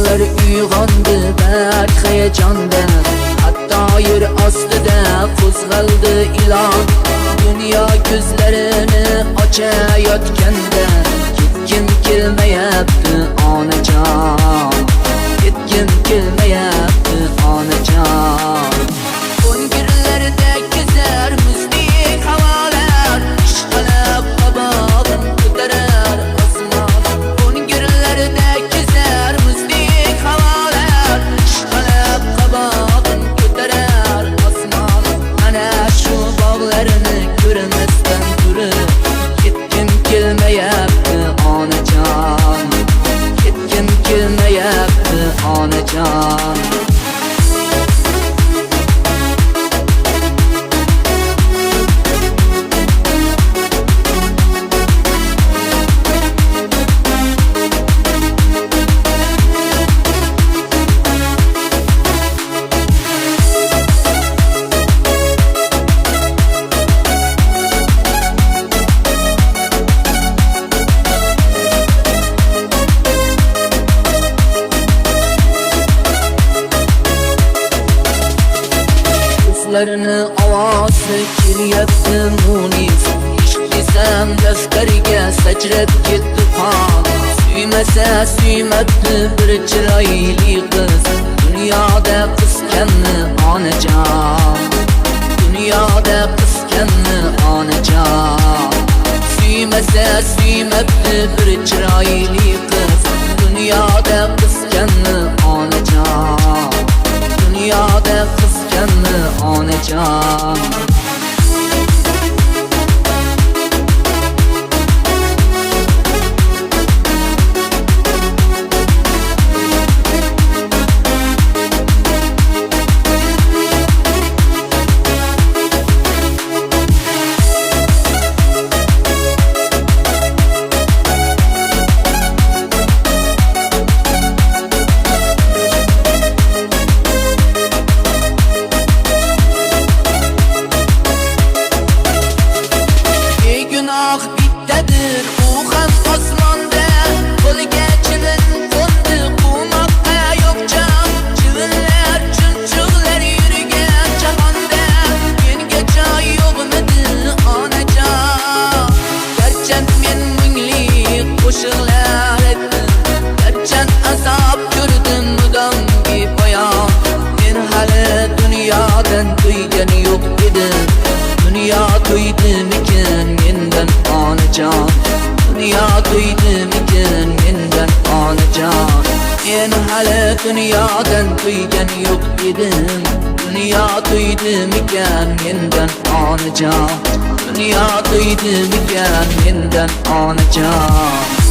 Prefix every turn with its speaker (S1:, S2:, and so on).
S1: Gözler uyg'ondi bak heyejonda, hatto yer ostida qo'zg'aldi ilon. Dunyo ko'zlarini ochayotganda ketgim kelmayapti onajon, ketgim kelmayapti onajon. Ko'ngillarda kezar muzdek havolar, ishqalab qabog'im ko'tarar osmon. Ko'ngillarda kezar muzdek havolar, ishqalab qabog'im ko'tarar osmon. Mana shu bog'larni ko'rmasdan turib ketgim kelmayapti onajon, ketgim kelmayapti onajon. Ko'zlarini ovozi kelyapti munis, ishq desam daftariga sachrab ketdi qon. Suymasa suymabdi bir chiroyli qiz, dunyoda qiskanni onajon, dunyoda qiskanni onajon. Suymasa suymabdi bir chiroyli qiz, dunyoda qiskanni onajon, dunyoda qiskanni onajon. Gunoh bittadir, u ham osmonda. Qo'liga chivin qo'ndi, quvmoqqa yo'q jon. Chivinlar, chumchuqlar yurgan jahonda menga joy yo'qmidi onajon. Garchand men mungli qo'shiqlar aytdim, garchand azob ko'rdim mudom bepoyon. Men hali dunyodan to'ygan yo'q edim, dunyo to'ydimikin mendan onajon, dunyo to'ydimikin mendan onajon. Men hali dunyodan to'ygan yo'q edim, dunyo to'ydimikan mendan onajon, dunyo to'ydimikan mendan onajon.